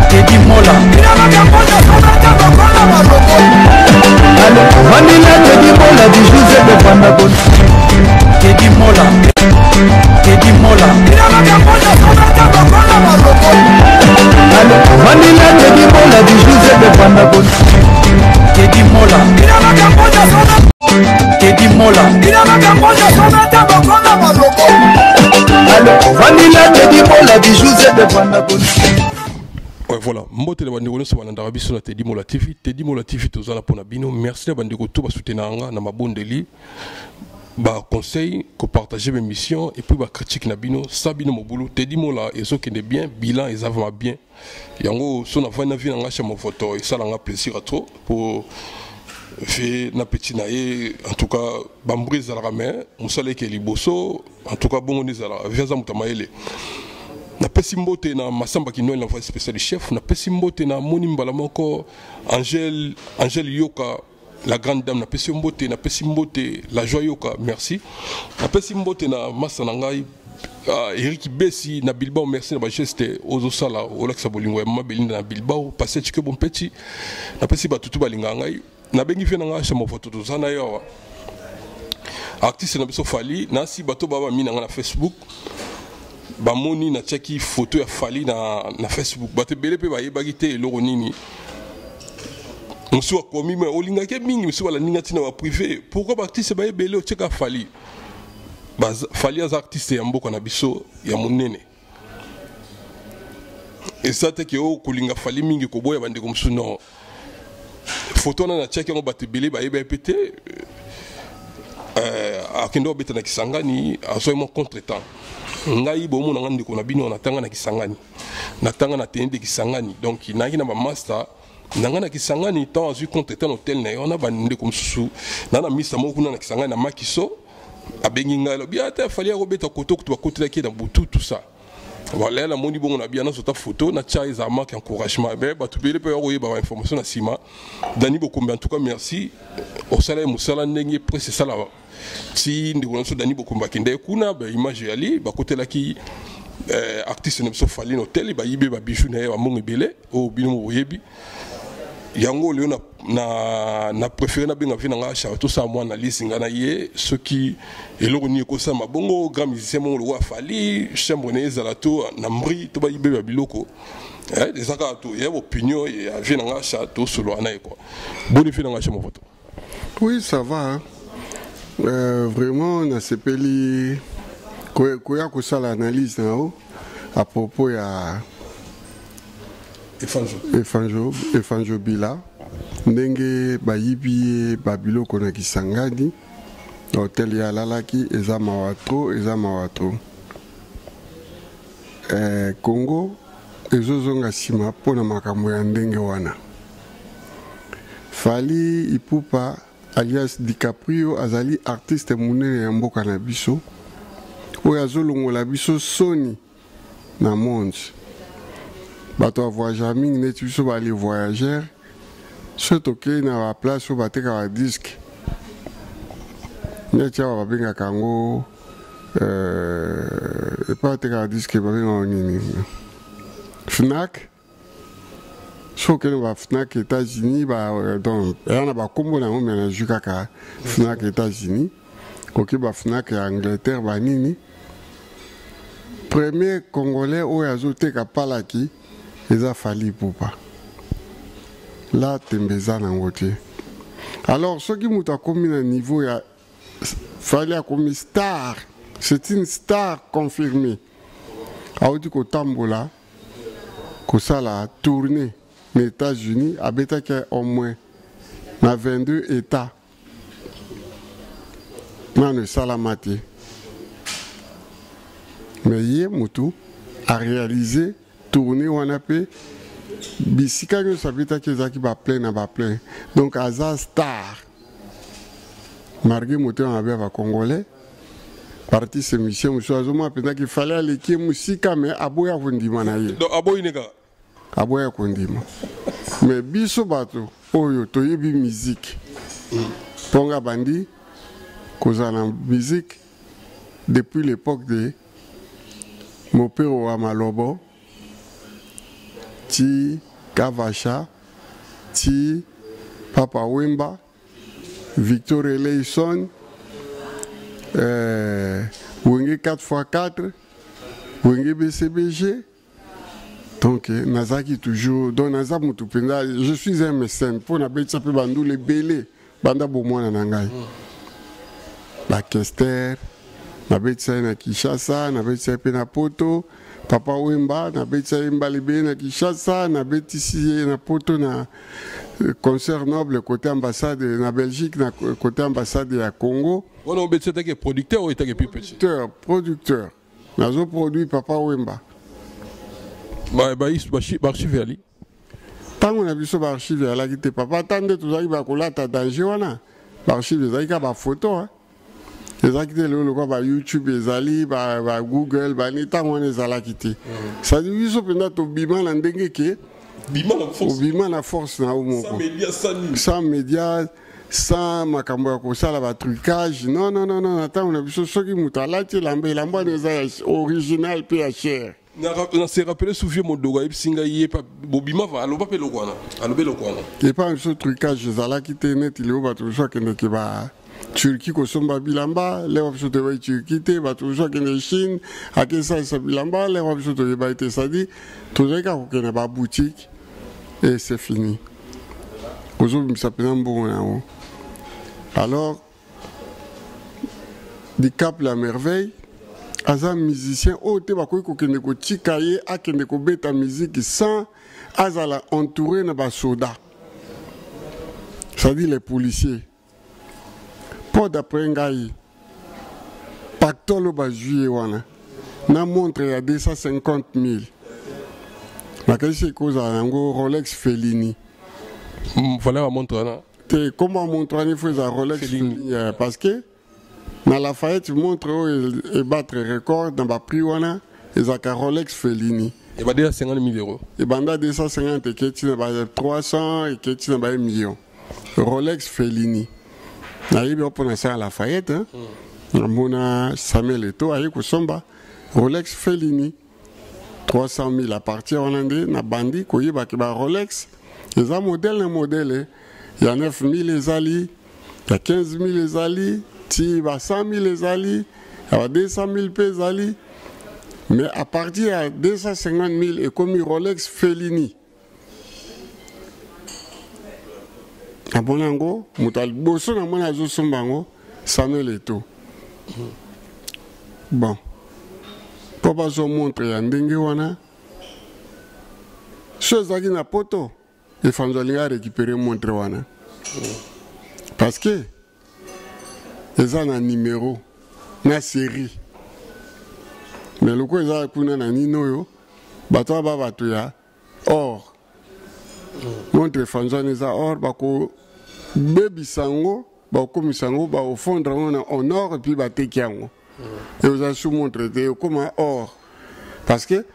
Teddy Mola Vanilla Teddy Mola di Giuseppe Pandabon Teddy Mola Teddy Mola Vanilla Teddy Mola di Giuseppe Pandabon Teddy Mola Teddy Mola Vanilla Teddy Mola di Giuseppe Pandabon. Ouais, voilà, mbote na bandeko nyonso balandaka biso na Teddy Mola TV. Teddy Mola TV tozala mpona bino. Merci na bandeko to basoutenanga nga na mabondeli ba conseil ko partager mes missions et puis ba critique na bino sa bino mobulu. Teddy Mola ezokende bien, bilan ezavama bien. Yango so na vana vi na nga chama photo et ça la nga plaisir à trop pour fait na petit naé en tout cas bambrise la ramé musale ke liboso en tout cas bongo nizala viaza mutamaele. Na pesi mbote na Masamba Kinoel l'envoyé spécial du chef. Na pesi mbote na Moni Mbala moko Angèle Yoka la grande dame. Na pesi mbote la joie Yoka merci. Na pesi mbote na Massa Nangai Eric Bessi na Bilbao merci na ba geste ozo sala Olaxa Bolingo ma Belinda na Bilbao passé tike bon petit. Na pesi batutu balinga ngai na bengi fe na nga chama photo to zana yo. Artiste na biso fali na si bato baba mina na Facebook. Bamoni na tchaki photo ya fali na Facebook bate bele pe ba yebaki te eloko nini musu akomi me olinga ke mingi musu wala ninga tina wa privé pourquoi ba artiste ba yebele o tcheka fali ba fali az artiste ya mboka na biso ya monene et ça te ke o kulinga fali mingi ko boya bande ko musu no photo na tchaki ngo bate bele ba yeba pété akendo beta na Kisangani aso mo contretemps ngai bomo na ngandi ko na bino na tanga na Kisangani na tanga na tende Kisangani donc na na ba master na ngana Kisangani tant azu contretemps hôtel na yona bande ko msusu na misa mo kuna na Kisangani na Makiso abengi ngai lo bia ta fali ko beta koto ko kotela ki na butu tout ça voilà la moni bongo na bia na sota photo na cha za marque encouragement be batu bele pe ko yeba information na sima Dani Bokombe en tout cas merci au salaire musala ndenge presse ça là si ndi ko Dani Bokombe kende kuna ba image yali ba kotela ki artiste ne so fali no hotel ba yibe ba bijou na ya mongi bele o bino mo yebi yango leo na préféré na benga vina nga cha tout ça moi analyse ngana ye ce qui eloko ni ko sama bongo grand musicien mo lo fali chambre ne zalato na mbri to ba yibe ba biloko des akato ya opinion ya vina nga cha to solo anaye quoi boni vina nga cha mo photo. Oui, ça va hein. Vraiment na sepeli koya ko sala analyse na à propos ya Efanjo Bila ndenge bayibi babilo kona Kisangani hotel ya lalaki eza mawatro Congo ezozonga sima pona makambo ya ndenge wana Fali Ipupa alias DiCaprio azali artiste munene ya mboka na biso oyo azolongola biso soni na monde bato a voyageur mingi neti biso bali voyageur so tokei na ba place oyo bateka ba disque neti awa babengaka yango epa bateka ba disque babengaka nini Fnac so okende ba Fnac États-Unis donc eyana bakombo nango me nazwi kaka Fnac États-Unis koki ba Fnac ya Angleterre banini premier congolais oyo azoteka palaki eza Fali Ipupa là tembeza nango te alors soki moto akomi na niveau ya Fali akomi star c'est une star confirmée auti kotambola kosala tournée aux États-Unis abetaki au moins na 22 états nano esalama te mais ye motu a réalisé tourner wana pe bisika nyonso abetaki ezalaki baplein na baplein donc aza star marge motema mabe ya bacongolais parti semission mosusu azomona mpenzaki fale aleki mosika me aboya kondima na ye aboya kondima mais biso bato oyo toyebi musique mponga bandi kozala na musique depuis l'époque de Mopero wa Malobo ti Kavacha, ti Papa Wemba, Victor Eleison, Wenge 4x4, Wenge BCBG. Donc, Nazaki toujours, donc Nazaki Moutupenda, je suis un mécène. Pour na bête ça peut bandou les belés, banda bomona nangai. Ba Kester, na bête ça na Kinshasa, na bête ça na Poto, Papa Wemba, na bête ça Mbalibé na Kinshasa, na bête ici na Poto na concert noble côté ambassade na Belgique, na côté ambassade à Congo. On a bête ça que producteur ou était plus petit. Producteur. Nazo produit Papa Wemba. Archive ali ntango na biso baarchive alaki te papa ata nde tozalaki bakolata danger wana baarchive ezalaki ka bafoto ezalaki te lelo lokwa bayoutube ezali bagoogle bani ntango wana ezalaki te sadi biso mpenza tobima na ndenge ke obima na force na yo moko sans média sans makambo ya kosala batrucage non na ntango na biso soki moto alati elamba wana eza original mpe ya cher. On s'est rappelé sous vieux Modoga, Ipsinga, Yepa, Bobima, Aloba Pelokwana, Alobelokwana. Et pas un seul trucage, Zala qui était net, il est au bateau, soit qu'il n'est pas Turquie, Kosomba Bilamba, les options de Turquie, bateau, soit qu'il est Chine, à Kessa, Sabilamba, les options de Baïté Sadi, tout les cas, qu'il n'y a pas boutique, et c'est fini. Aujourd'hui, ça peut être un bon. Alors, du Cap la merveille, Aza musicien, oh te bakoki kokende kotika ye akende kobeta musique sans azala entouré na ba soda. C'est-à-dire les policiers. Pour d'après ngai, pactole ba juillet wana. Na montre ya 250 000. Makasi cause yango Rolex Fellini. Fallait la montre là. Te comment montre ni faut za Rolex Fellini parce que dans la Lafayette, montre et battre record dans le prix wana et ça Rolex Fellini. Et bah déjà 50 000 €. Et banda 250 et qui est 300 et qui est 1 million. Rolex Fellini. Naïbi on prend ça à Lafayette hein. Mona Samuel Eto'o ayi kusomba Rolex Fellini 300 000 à partir hollandais na bandi koyeba ki ba Rolex. Les modèles il y a 9 000 les ali, il y a 15 000 les ali. Si va 100 000 les ali, il va 200 000 les ali, mais à partir de 250 000 et comme Rolex Fellini. Abonango, mutal bosso na mona zo sombango, Samuel Eto'o. Bon. Papa zo montre ya ndenge wana. Chose qui na poto, et Fanzolinga récupérer montre wana. Parce que ils ont un numéro, une série. Mais le coup, ils ont un numéro, bateau bateau ya or. Montre Fanzan ils ont or, bako baby sango, bako misango, bako fondre en or et puis bateau kiango. Et vous avez sous montré comme un or. Parce que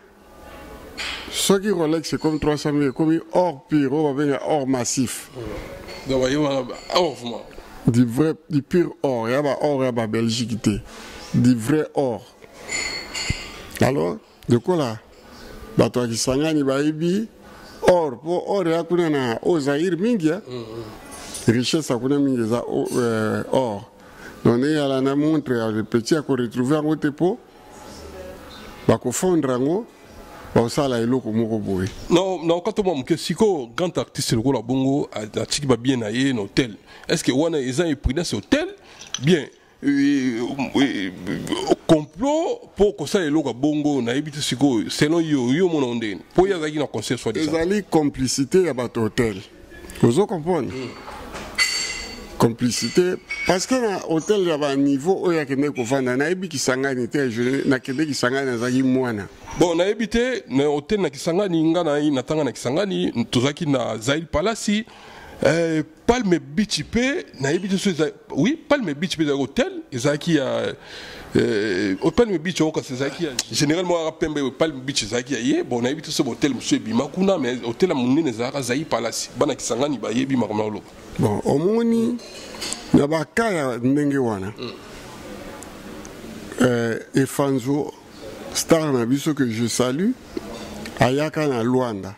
ce qui Rolex c'est comme 300 000, comme or pire, on va venir or massif. Donc voyez or. Du pur or, il y a or, il y a Belgique, du vrai or. Alors, de quoi là? Bato qui sangani baibi or, pour or, il y a na Ozaïr mingia, richesse à kuna mingia or. Donc il y a la montre, le petit à quoi retrouver en haute po, bako fondre en haut. Non, quand on me dit que grand artiste le bongo a tiki ba bien aillé un hôtel. Est-ce que wana ils ont pris dans hôtel bien complot pour que ça le bongo na ebité siko selon yo mon ondé. Pour y avoir un concert soit disant. Ils ont complicité à bat hôtel. Vous comprenez? Complicité parce que dans hôtel il y a un niveau où il y a quelqu'un qui vend na ebi qui sangani te je na quelqu'un qui sangani na zaki mwana. Bon na ebité na hôtel na Kisangani ngana na tanga na Kisangani tozaki na Zaïl Palasi Palme Beach pe na ebité oui Palme Beach pe hôtel ezaki ya Palme Beach on c'est zaki généralement Pembe Palme Beach zaki ya bon na ebité ce hôtel monsieur bima kuna mais hôtel a munene zaka Zaïl Palasi bana Kisangani ba yebi makamalo. Bon omoni na bakaya ndenge wana et Fanzo star na biso que je salue ayaka na Luanda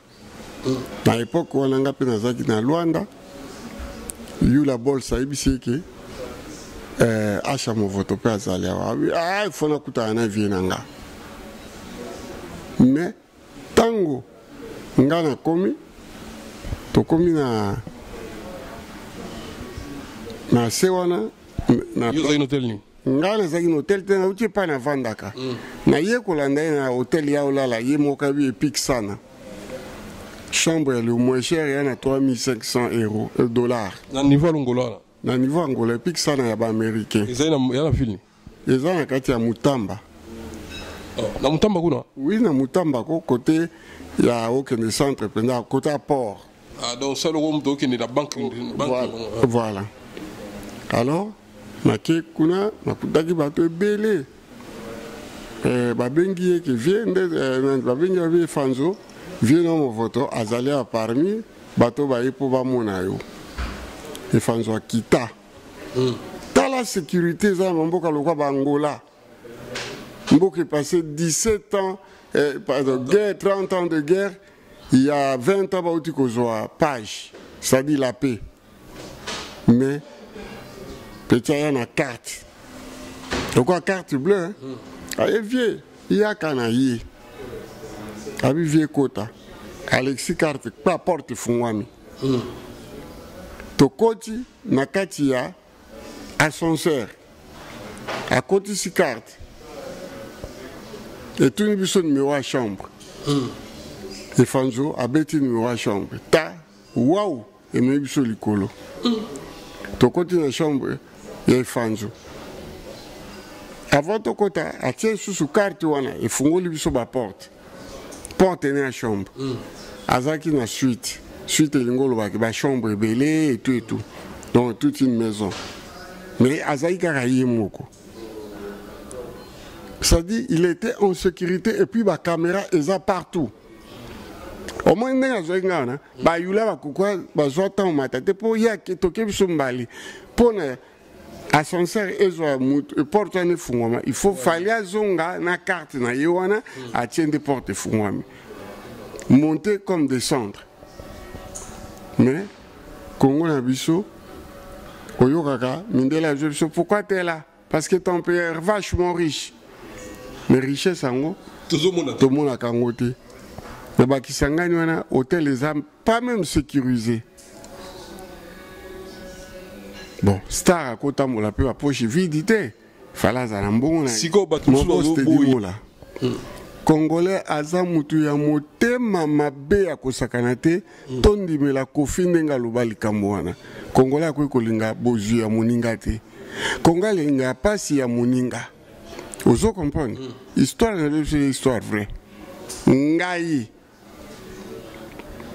Na époque wana nga pe nazaki na Luanda yula bolsa ibisiki acha movoto pe azali awa fona kutana na vie nanga mais tango nga na komi tokomi na se wana na hotel ni nga nazaki na hotel te nauti pa na vandaka na ye kolanda ye na hotel ya olala ye moka bi epique sana chambre le moins cher ya na 3500 dollars na niveau longola na niveau angola epique sana ya ba américain ezali na ya fili eza na kati ya Mutamba na Mutamba kuna oui na Mutamba ko côté ya aucun centre pendant côté à port donc ça le rôle donc il est la banque voilà alors nake kuna nakutaki bato ebele babengi ye ke vie babengi ya vie Fanzo vie na movoto azali a parmi bato baye po bamona yo Fanzo akita tala sécurité za mboka lokwa bangola mboka est passé 17 ans guerre 30 ans de guerre il y a 20 ans bauti kozwa page c'est-à-dire la paix mais petit y a une carte donc une carte bleue aye vieux il y a canaille abi vieux kota Alexis carte pas porte fungwami tokoti na kati ya ascenseur à côté si carte et tout biso numéro à chambre et Fanzo abeti numéro à chambre ta waouh et me biso likolo tokoti na chambre ya Fanzo avant tokota atie sous carte wana et fungoli biso ba porte na chambre azaki na suite lingolo ba chambre belé et tout donc toute une maison mais azaki karaye moko ça dit il était en sécurité et puis ba caméra eza partout au moins ndenge azwaki ngana bayula bakokwa bazwa ntango matate mpo ya toke biso mbali mpona ascenseur ezwa porte wana efungwama il faut fali azonga na carte na ye wana atie nde porte efungwami monter comme descendre mais Congo na biso oyokaka mindela azwa biso pourquoi t'es là parce que ton père est vachement riche mais richesse yango tomonaka yango te na bakisangani wana hôtel eza pas même sécurisé bon star akotambola mpe bapoche vidi te fala azala mbongo na congolais aza mutu ya motema mabe ya kosakana te tondimela kofi ndenge aloba likambo wana congolais akoki kolinga bozwi ya moninga te congolais alinga pasi ya moninga ozo comprendre histoire na biso histoire vrai ngai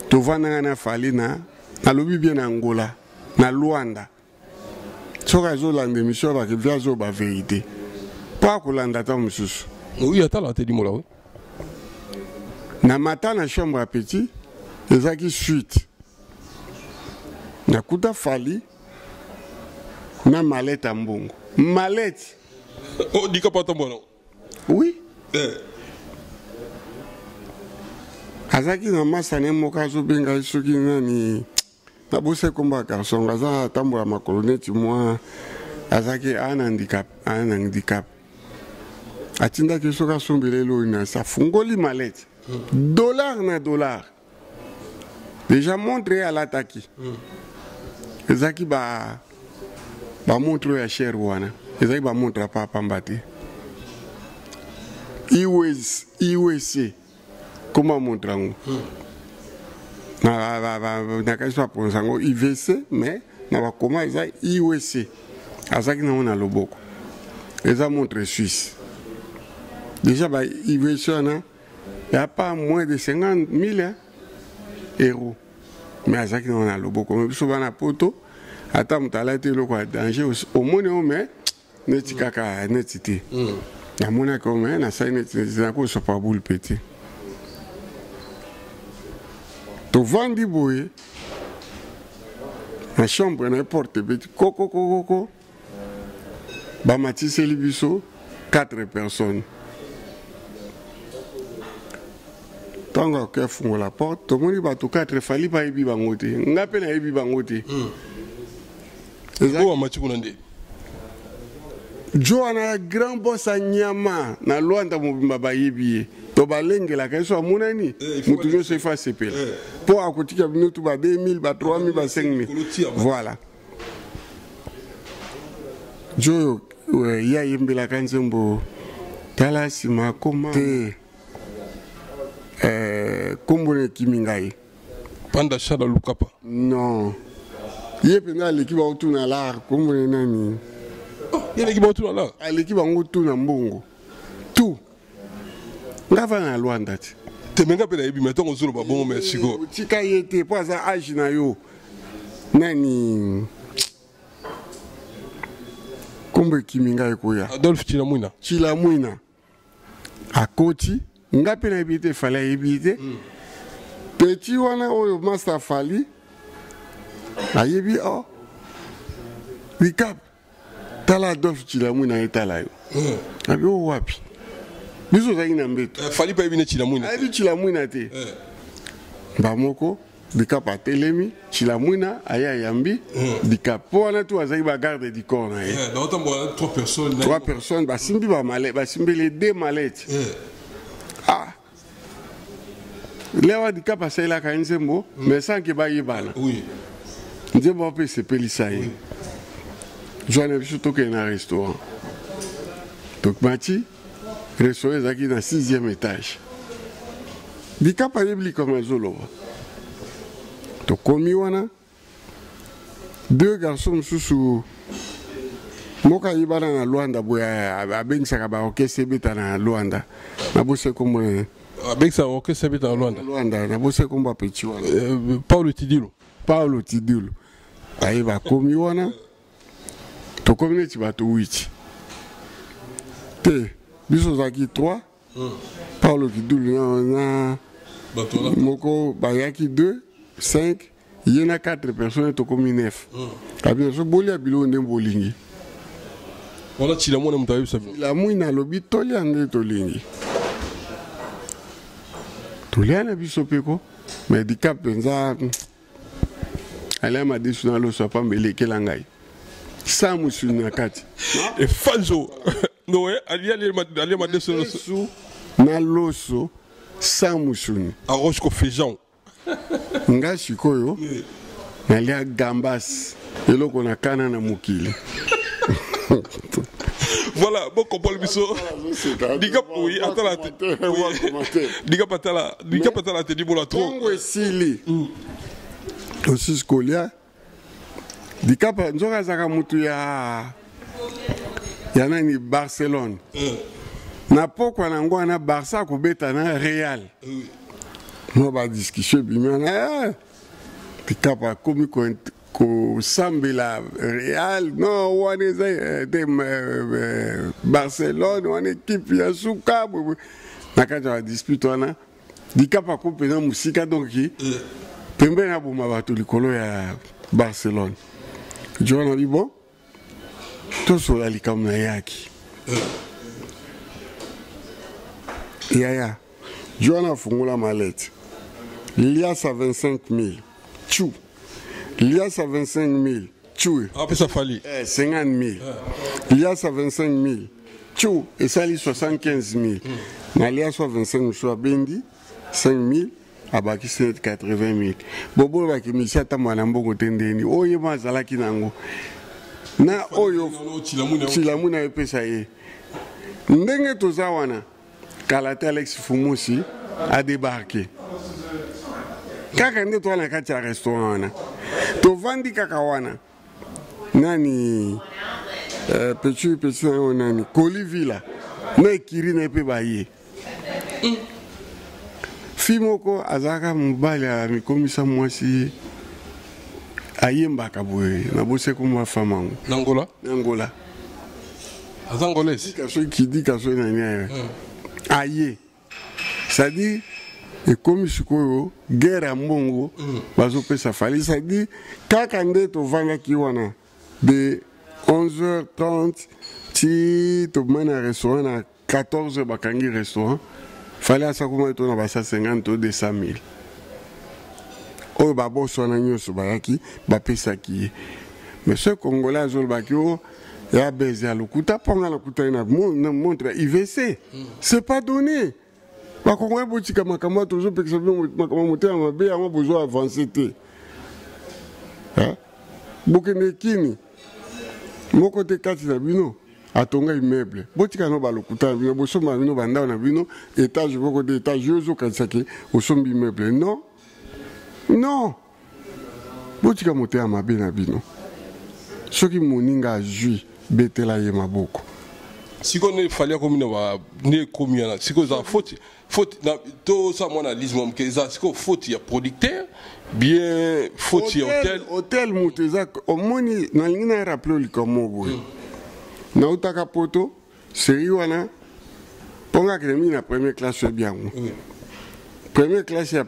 tovandanga na fali nalobi bien na Angola na Luanda soki azolanda émission abaki vi azoba vérité mpo akolanda ta mosusu oui atala te dimola oui na mata na chambre ya petit ezaki suite nakuta fali na malete ya mbongo malete dika pata mbona oui azaki na masane moko azobenga soki nani nabose komba garçon aza atambola makolo neti mwa azaki ana handicap atindaki soki asombeleli oyo na sa fungoli malete dollar na dollar déjà montre alataki ezaki bamontre oyo ya cher wana ezaki bamontre apa pamba te IWC comment montre yango nakasi baponsa yango IVC mais na bakoma eza IWC azaki nango na loboko eza montre suisse déjà ba IVC wana ya pas moins de 50 000 euros mais azaki nango na loboko me biso bana poto ata moto alati eloko ya danger omoni o me neti kaka neti te namonaki o me nasali neti nakosopa boule pe te tovandi boye na chambre na porte beti koko bamatiseli biso 4 personnes Quand on a fait la porte, tout le monde va tout quatre fali pas ebi bangote. Nga pe na ebi bangote. Ko amachi kunande. Joana grand boss a nyama na Luanda mobimba ba yebi. To balenge la kaso amunani. Mutu nyo se fa sepel. Po akotika minutu ba 2000 ba 3000 ba 5000. Voilà. Jo ya yembe la kanzembo tala sima koma te kombone kimingai panda shada lukapa non yepe na l'équipe autour na la kombone nani ya l'équipe autour na la l'équipe autour na mbongo tout ngava na Luanda te menga pe na yebi metongo zolo ba bongo merci go tika yete po za age na yo nani kombe kimingai koya Adolphe Chilamwina akoti ngapi na ebite fala ebite petit wana oyo master fali ayebi o Bicap tala Adolphe Chilamwina etala yo abi o wapi biso za ina mbeto fali pa ebine Chilamwina abi Chilamwina te ba moko Bicap atelemi Chilamwina aya yambi Bicap po wana tu azali ba garde du corps na ye dans autant trois personnes ba simbi ba malette ba simbi les deux mallettes ah lewa Bicap asala ka nzembo mais sans que ba yebana oui nzembo pe se pelisa ye joana biso to ke na restaurant donc mati restaurant zaki na 6e étage Bicap ayebli comme azolo to komi wana deux garçons sous moka yibana na Luanda boya abengisaka ba orchestre beta na Luanda na bose kombo abengisa orchestre beta na Luanda na bose kombo petit wana Paulo Tidilo ayi ba komi wana to komi neti bato 8 te biso zaki 3 Paulo Tidilo na moko bayaki 2 5, il y en a 4 personnes qui ont 9. Bien sûr, il y a des bolingi. On a Chilamwina mutabi sabi. Chilamwina lobi toli ande tolingi. Toli ande biso peko, mais Bicap penza ala ma desuna lo so pa mbele kelangai. Sa musuna kati. E fanzo. No ali ma desuna so na loso sa musuni. Arroche ko feijão. Nga shikoyo nalia gambas eloko na kana na mukili voilà bon comprendre biso Bicap oui atala Bicap atala te dibola trop ngo esili aussi skolia Bicap nzoka zaka mutu ya nani Barcelone na pokwa na ngwana Barça ko beta na Real no ba discussion bimana Bicap a komi ko sambela Real no wane de Barcelone wane équipe ya suka nakaja wa dispute wana Bicap a ko pena musika donc pembe na boma bato likolo ya Barcelone jona bibo to so la likam na yaki ya jona fungula malette Lias à 25 000. Tchou. Lias à 25 000. Tchou. Après ça fallait. 50 000. Lias à 25 000. Tchou. Et ça, il 75 000. Mais Lias à 25 000, soit Bendi, 5 000. Abaki 80 000. Bobo baki misata mwanambo tendeni. Oye mazala kinango. Na oyo Chilamwina epesa ye. Ndenge tozawana. Kalate Alex Fumusi a débarqué. Kaka nde to na kati ya restaurant wana to vandi kaka wana nani petit nani Kolivila na ekiri na pe baye fimoko azaka mobali ya mikomisa mwasi ayembaka boye na bose komba famango Nangola azangolesi kaso kidi kaso nani aye c'est-à-dire et comme sikoyo guerre mbongo bazo pesa fali ça dit kaka ndeto vanga kiwana de 11h30 ti to mana restaurant na 14h bakangi restaurant fallait à ça comment on a 150 ou 200 000. Oh, babo son agneau sur Bayaki, bapesa qui. Mais ce Congolais, Zolbakio, il y a baisé à l'Okuta, pendant l'Okuta, il a montré IVC. C'est pas donné. Par contre, il y a un toujours parce que je suis besoin d'avancer. Bokene Kini, mon côté 4 Nabino, à ton immeuble. Botika no balokuta, boso mabino banda na bino, étage, beaucoup d'étages, yozo kansaki, au son immeuble. Non, non. Botika moté à ma bino. Ce qui moninga jui, betela yema beaucoup. Si on est fallait comme ne combien si qu'on a faute tout ça mon analyse mon que ça c'est faute il y a producteur bien faute il hôtel muteza omoni na lingina rappelé comme boy na utaka poto série wana ponga que mi na première classe bien première classe ya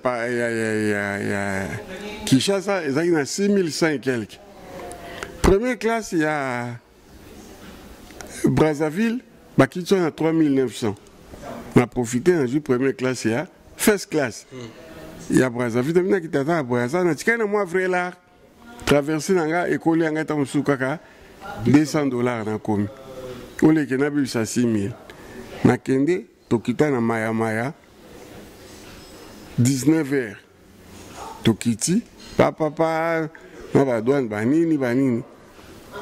Kinshasa ezaki na 6500 quelque première classe il y a Brazzaville, qui sont à 3900. On a profité dans une première classe, il y a first class. Il y a Brazzaville, il y a qui t'attend à Brazzaville. Il y a un vrai là, traverser dans l'école, il y a un $200 dans le commis. On les a eu 6 000. Na kende, tokita na Maya, 19h. Tokiti, papa, na badouane, banini.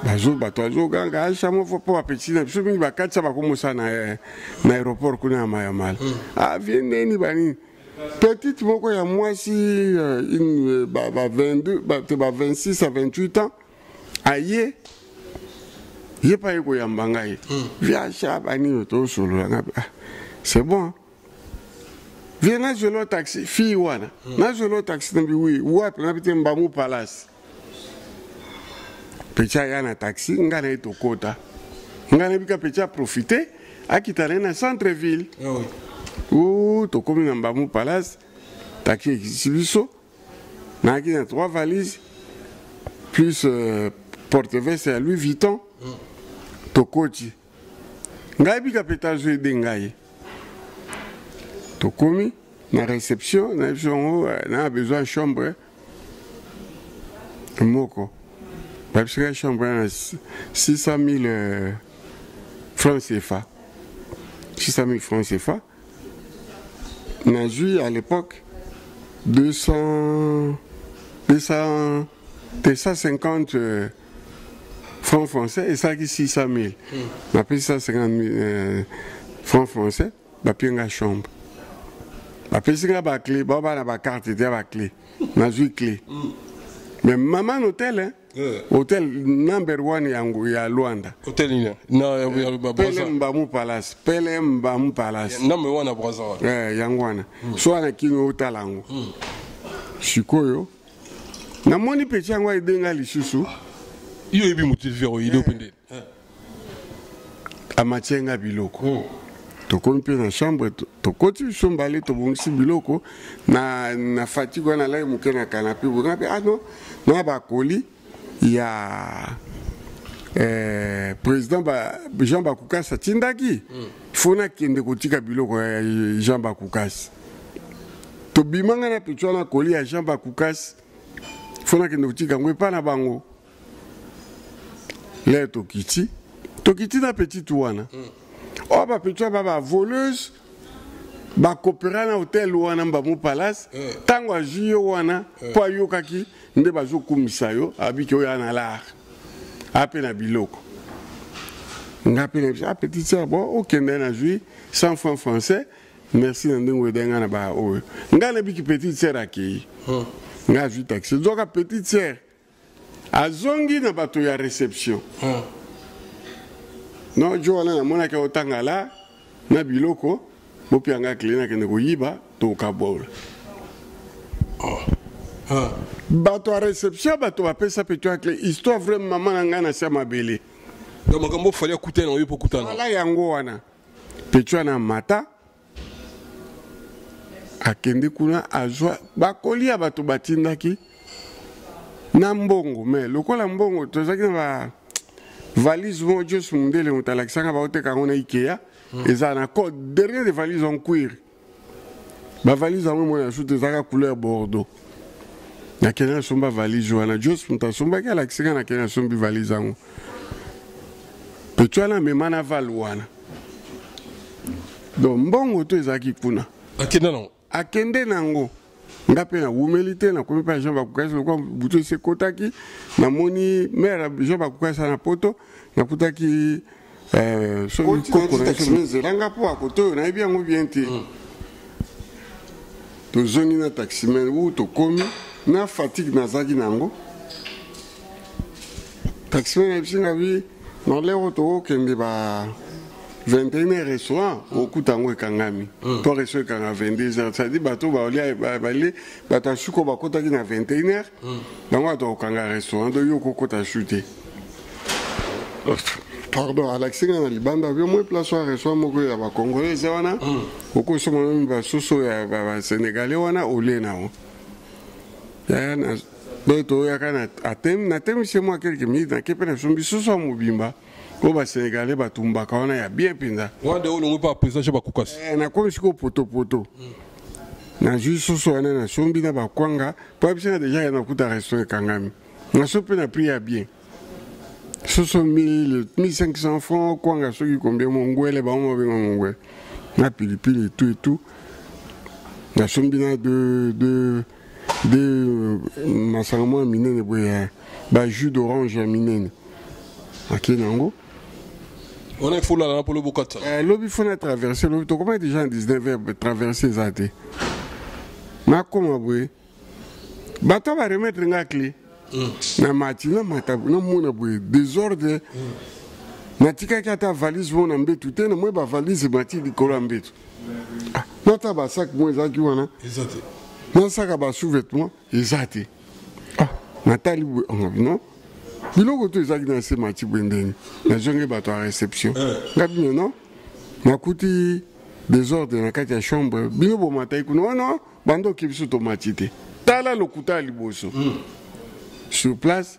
Bazo batoazo ganga aisha mo faut pas petit na biso mingi bakatsa bakomosa na aéroport kuna Maya mal vienne ni bani petite moko ya mwasi une 22 26 à 28 ans aye ye pa yeko ya mbangai via bani to solo c'est bon viens na jolo taxi fi wana na jolo taxi na bi oui wapi na bitemba Mbamu Palace. Pecha yana taxi, ngana eto kota. Ngana bika pecha profiter, akitale na centre-ville. Ou to komi na Mbamu Palace, taxi exhibition. Na ki na 3 valises, plus porte-veste à Louis Vuitton. To koti. Ngai bika peta jouer dengai. To komi na réception, na besoin de chambre. Moko. Parce que la chambre 600 000 francs CFA. 600 000 francs CFA. On a joué à l'époque 250 francs français et ça qui 600 000. On a payé 150 000 francs français, on a payé la chambre. On a payé la clé, on a la carte, la clé. On a joué clé. Mais maman hôtel, hein? Hôtel number 1 ya Luanda. Hôtel ina. Na Pele Mbamu Palace. Pele Mbamu Palace. Number 1 na Brazzaville. Yangwana. So ana kino utalango. Sikoyo. Na moni pechi yango edenga lisusu. Iyo ebi motivero ile opende. Amachenga biloko. Tokomi pe na chambre tokoti sombale tobongisi biloko na fatigue na lai muke na canapé bonga non na ba koli ya président Jean Bakoukas atindaki fona kende kotika biloko ya Jean Bakoukas to bimanga na pichwa na koli ya Jean Bakoukas fona kende kotika ngwe pa na bango le tokiti na petit wana oh ba pichwa ba voleuse ba coopéra na hôtel wana Mbamu Palace tango ajiyo wana po ayokaki nde bazokumisa yo abiki oyo na lar ape na biloko ngape na petite sœur bon okende na jui 100 francs français merci na ndenge wedenga na ba oyo ngana biki petite sœur akei nga jui taxi zoka petite sœur azongi na bato ya réception non jo wana na mona ka otanga la na biloko bopi anga klina kende koyiba to kabola bato à réception bato bapesa petwa clé histoire vraiment maman nga na sia mabele donc makambo fallait écouter na yo pour kutana wala yango wana petwa na mata akende kuna azwa bakolia bato batindaki na mbongo mais lokola mbongo tozaki na ba valise mo Jos Mundele mutalakisanga ba oteka ngona Ikea eza na code derrière des valises en cuir ba valise yango moi na chute ezaka couleur bordeaux na kena somba valise wana just muta somba kala kisika na kena sombi valise yango petwana me mana val wana donc mbongo to ezaki kuna akende nango nga pe na humilité na komi pa Jean bakukasa lokwa buto se kotaki na moni mère Jean bakukasa na poto na kutaki so ko na zelanga po akoto na bien ngo bien te to zoni na taximen ou to komi na fatigue na zaki nango taximen ebsinga bi na leo to kende ba 21h restaurant au kutango ekangami to restaurant kanga 22h ça dit bato ba olia balé bata shuko bakota ki na 21h bango to kanga restaurant do yoko kota shooter pardon alexinga na libanda bio moi place au restaurant moko ya ba congolais wana oko so mo ba soso ya ba sénégalais wana olé na o ya na do to ya kana atem na tem chez moi quelques minutes na kepe na sombi soso mobimba ko ba sénégalais batumba kaona ya bien pinza wande olongo pa président bakukasi na ko siko poto na juste soso wana na sombi na bakwanga pa bisa déjà na kuta restaurant kangami na sope na prix ya bien soso 1500 francs kwanga soki combien mongwele ba mo benga mongwele na pilipili et tout na sombi na de masangamo minene boya ba jus d'orange ya minene akinango. On est fou là pour le Bokata. Lobby faut traverser lobby to comment déjà en 19 traverser ça té. Na comment boy. Bato va remettre nga clé. Na matina mata na mona boy désordre. Na tika kata valise bona mbetu te na moi ba valise mati di kolo mbetu. Nota ba sac moi za ki wana. Exact. Na sac ba sous-vêtements exact. Nathalie non. Biloko to ezaki na se mati bwendeni na jonge bato a réception ngabino non nakuti désordre na kati ya chambre bino bo matai kuno non bando kibiso to matite tala lokuta liboso sur place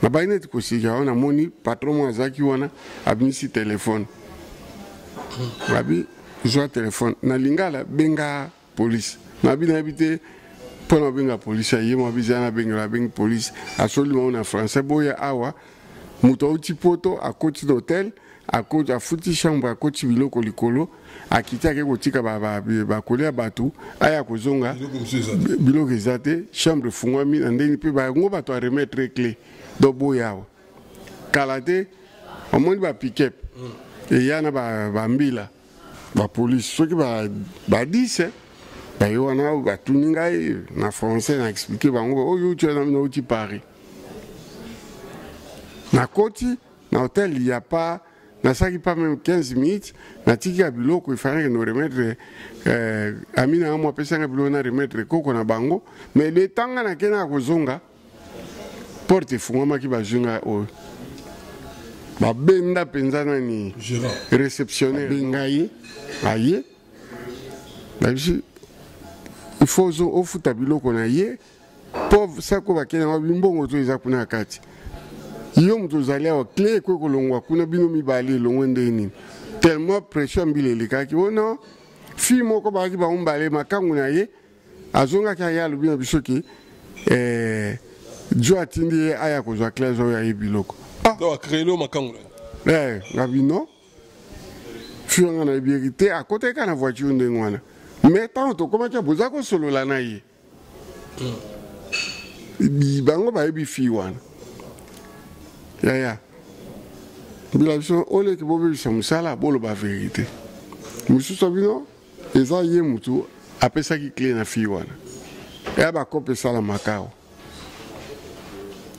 na baineti ko sika ona moni patron mo azaki wana abimisi téléphone babi joa téléphone na lingala benga police na bina habité pour benga police yé mo bizana benga police absolument na français boya awa muto uti poto a côté d'hôtel a côté a futi chambre a côté biloko likolo a kitaka ko tika ba kolia batu aya ko zonga biloko ezate chambre fungwami ndeni pe ba ngo bato a remettre clé do boya kalate au moins ba pick-up et yana ba mbila ba police soki ba 10 bayo wana batuni ngai na français na expliquer bango oyo tu na uti Paris na koti na hôtel il y a pas na saki pas même 15 minutes na tika biloko il fallait nous remettre amina mo pesa nga biloko na remettre koko na bango mais le tanga na kena kozonga porte fungama ki bazunga o ba benda penzana ni réceptionnaire bingai aye il faut au futabilo qu'on a yé pauvre ça ko bakena mbongo to eza kuna kati yo mtu zali au clé ko kolongwa kuna bino mibali longwe ndeni tellement pression bilele kaki ono fi moko baki ba umbale makangu na ye azonga ka ya lubino bisoki jo atindi aya ko za clé zo ya biloko to créer le makangu ngabino fi nga na biérité à côté kana voiture ndengwana. Mais tant que comment tu as besoin de solo la naïe, bango ba ebi fi wana. Ya. Bila biso ole ke bobe biso musala bolo ba vérité. Musu sabino eza ye mutu apesa ki clé na fi wana. Ya ba kope sala makao.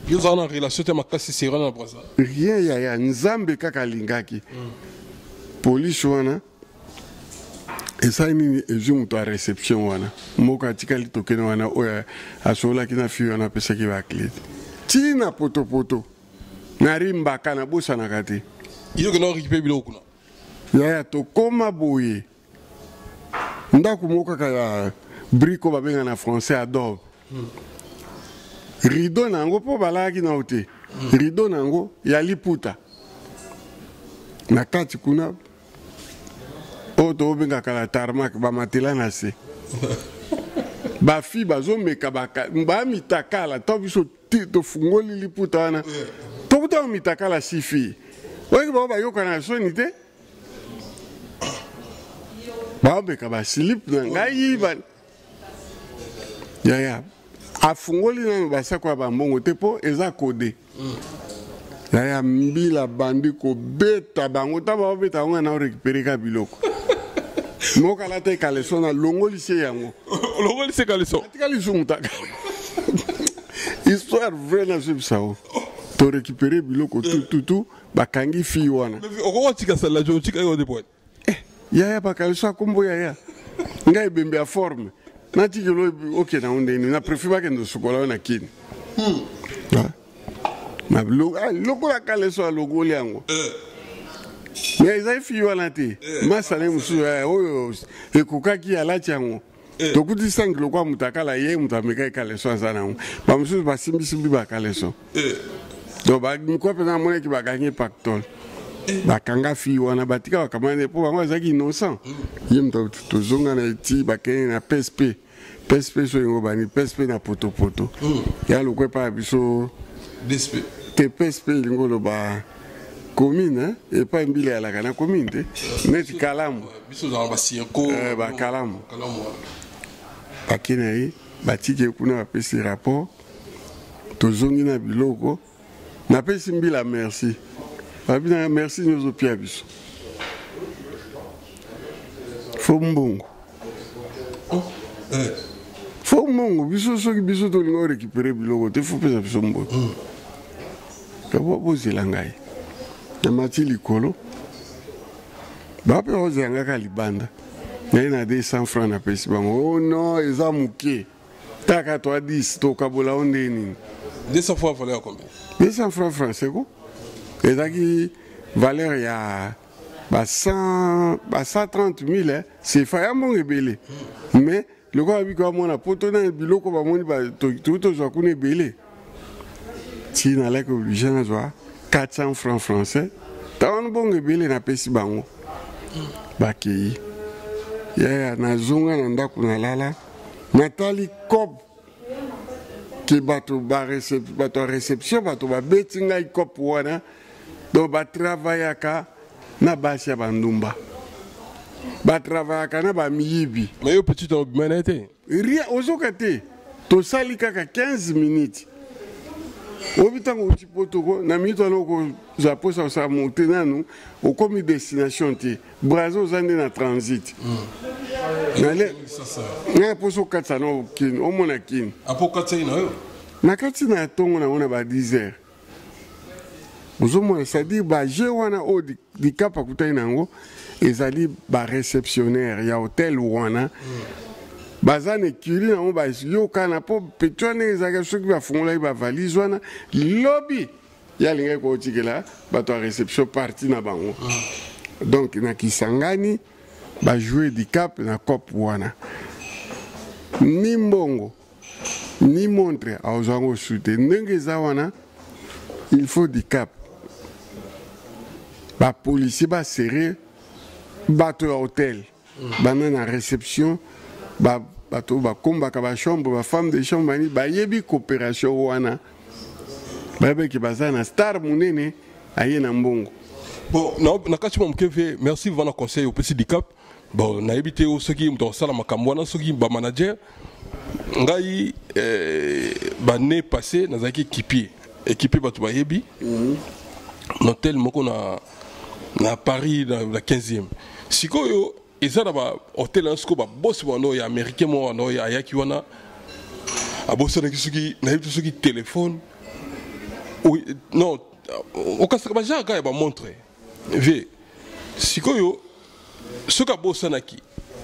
Yo zana relation te makasi sera na braza. Rien ya nzambe kaka lingaki. Police wana et ça ni ejumu to réception wana moka tikali tokena wana oya asola kina fi wana pesa ki ba clé tina poto na rimba kana bosa na kati iyo ke no récupérer biloko kuna ya to koma boye ndako moka ka brico babenga na français adobe rideau nango po balaki na ote rideau nango ya liputa na kati kuna Oto benga kala tarmac ba matela na se. Ba fi bazo meka ba mitakala to biso to fungoli liputana. To buta mitakala si fi. Oye ba yo kana sonite. Ba meka ba slip na ngai ba. Ya. A fungoli na ba sakwa ba mbongo tepo eza codé. Ya mbila bandi ko beta bango taba beta ngo na récupérer ka biloko. Moka la te kaleso na longo lycée yango. Longo lycée kaleso. Kaleso mutaka. Histoire vraie na subsao. To récupérer biloko tout bakangi fi wana. Oko tika sala jo tika yo de point. Ya ba kaleso kombo ya. Ngai bembe a forme. Na tikelo okay na onde ni na préfère ba kendo sokola na kini. Na loko la kaleso logo liango. Mais ils ont fait un thé. Ma salé musu oyo ekukaki alati yango. Tokuti 5 lokwa mutakala ye mutameka kaleso sana. Ba musu ba simbi ba kaleso. Do ba mko pena mona ki ba gagner pactole. Ba kanga fi wana batika ba kamane po bango zaki innocent. Ye mta to zonga na ti ba kene na PSP. PSP so ngo bani PSP na poto. Ya lokwe pa biso DSP. Te PSP ngo lo ba commune et pas mbile à la cana commune net kalamu biso za ba sienko ba kalamu bakina batike kuna ba pesi rapport tozongi na biloko na pesi mbila merci babina merci nous opia biso fombongo biso soki biso to lingo récupérer biloko te faut pesa biso mbongo kabo bozela ngai na mati likolo bape ozanga libanda na 200 francs na pesi bango oh non eza muke taka to 10 to kabola onde nini 200 francs valeur combien 200 francs français ko ezaki valeur ya ba 130 000 c'est fa ya monge belé mais le ko abiko mona poto na biloko ba moni ba to zo kune belé si na la obligé na zo 400 francs français. T'as bon rebelle na pesi bango. Baki. Ya na zonga na ndako na lala. Natali cop. Ki bato ba réception bato ba betinga I cop wana. Do ba travaillaka na basi ya bandumba. Ba travaillaka na ba miyibi. Mais yo petit humanité. Rien ozokate. To sali kaka 15 minutes. Obitango utipotoko na mito loko za posa sa monter nanu au comme destination te Brazo zande na transit na poso katsa no kin o mona kin apo katsa ina yo na katsi na tongo na ona ba 10 heures ozomo ça dit ba je wana o di kapa kutai nango ezali ba réceptionnaire ya hôtel wana bazane kiri na ba yo kana po petwane ezaka soki ba fongola ba valise wana lobby ya linga ko tikela bato a réception parti na bango donc na kisangani ba jouer di cap na cop wana ni mbongo ni montre a ozango shooter ndenge za wana il faut di cap ba policier ba serré bato ya hôtel bana na réception ba bato ba komba ka ba chambre ba femme de chambre bani ba yebi coopération wana babe ki bazana star munene aye na mbongo bon na kati mo mkeve merci vana conseil au petit du cap bon na ebité o soki mto sala makambo wana soki ba manager ngai ba né passé na zaki équipier bato ba yebi l'hôtel moko na Paris dans la 15e sikoyo ezana ba hôtel ansko ba boss wana ya américain mo wana ya yaki wana abosa na kisuki na yebi soki téléphone oui non au cas ba jaga ba montrer ve sikoyo soka bosa naki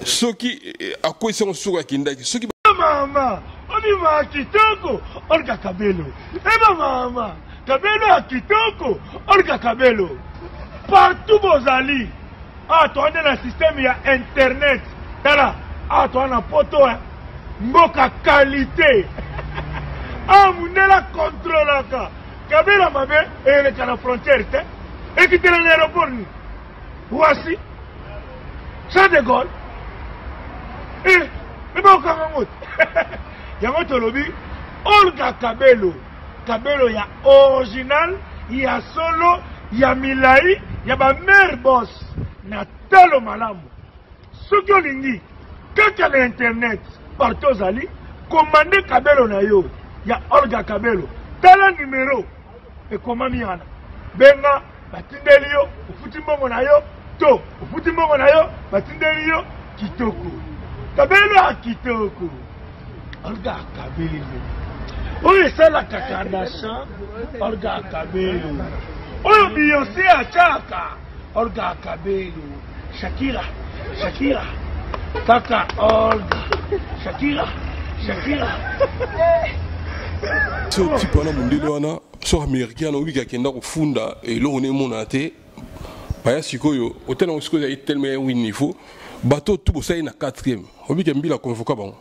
soki akwese on soka kindaki soki mama oni ma kitoko olga kabelo eba mama kabelo ya kitoko olga kabelo partout bozali toi na système ya internet tala toi na poto mboka qualité munela contrôlaka kabela mabe eleka na frontière te ekitela na aéroport ni voici Charles de Gaulle. Mais bon, comment il y a un lobby. Olga Kabelo. Kabelo, il y a original, il y a solo, il y a Milai, il y a ma mère boss. Natalo Malamu. Ce que l'on dit, quand il y a l'internet, partout Zali, commandez Kabelo Nayo. Il y a Olga Kabelo. T'as le numéro. Et comment il y a Benga, Batindelio, Futimbo Nayo, To, Futimbo Nayo, Batindelio, Kitoko. Kabelo a Kitoko. Olga Kabelo. Oui, c'est la Kakardashan. Olga Kabelo. Oui, Beyoncé a Chaka. Olga Kabelo. Shakira. Shakira. Kaka Olga. Shakira. Shakira. So tipo wana mundele wana so américain obi kakenda kufunda eloko ne mona te baya sikoyo otena sikoyo ya tellement win niveau bateau tout bosa na 4e obi ke mbila convoquer bango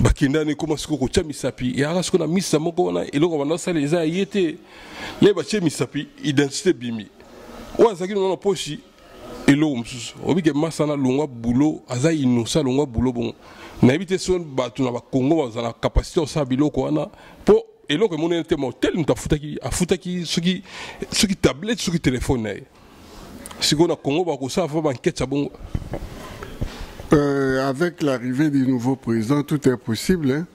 bakenda ne koma siko ko cha misapi ya rasko na misa moko wana eloko bana sala eza yete le ba che misapi identité bimi wa zaki no pochi eloko msusu obi ke masana longwa boulot aza innocent longwa boulot bon na ebite son batu na ba Congo bazana capacité osa biloko wana po eloko monene te mo tel mtafutaki afutaki soki tablette soki téléphone na siko na Congo ba ko sa fa ba enquête bon. Avec l'arrivée du nouveau président, tout est possible. Hein?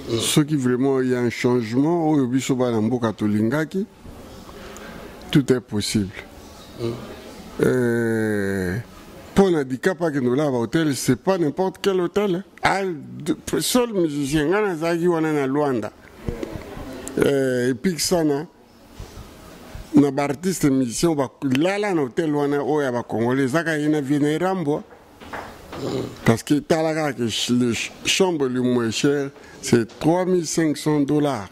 Ce qui vraiment, il y a un changement, au Bisoba Namboka Tolingaki, tout est possible. Pour handicap à Kenola hôtel, c'est pas n'importe quel hôtel. Seul musicien, Ganazagi Wana Luanda. Et puis ça, na artiste musicien, là, l'hôtel Wana Oya Congolais, Zaka Yena Vénérambo. Parce que les chambres les moins chères, c'est $3,500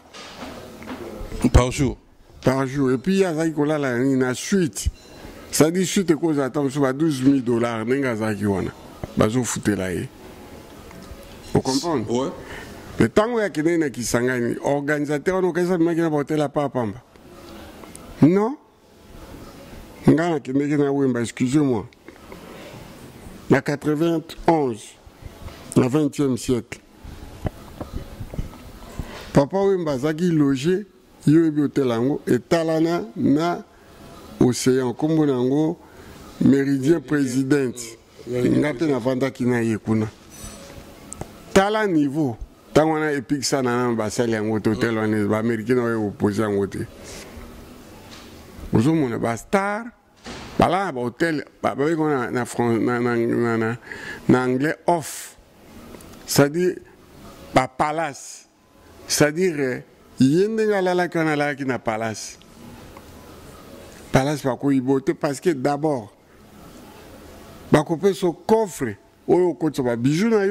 par jour. Par jour. Et puis il y a une suite. Ça dit suite et cause attend sur $12,000. N'engazaki wana. Bazo fouté là. Vous comprenez? Ouais. Le temps où il y a quelqu'un qui s'engage, organisateur, on a qu'à s'amener à porter la papa. Non. Ngana qui n'est pas là, excusez-moi. En 91, au XXe siècle, Papa Wembazaki logé, il y a eu hôtel et Talana na océan, comme on méridien président. Il y a un vanda qui n'a pas Tala niveau, tant on a épique ça dans l'ambassade, un hôtel, on est américain, on est opposé à un hôtel. Vous avez un star. Voilà, l'hôtel, en anglais, off. C'est-à-dire, palace. C'est-à-dire, il y a un canal qui n'a palace. Palace, parce que d'abord, il y a un coffre, il y a un bijou, un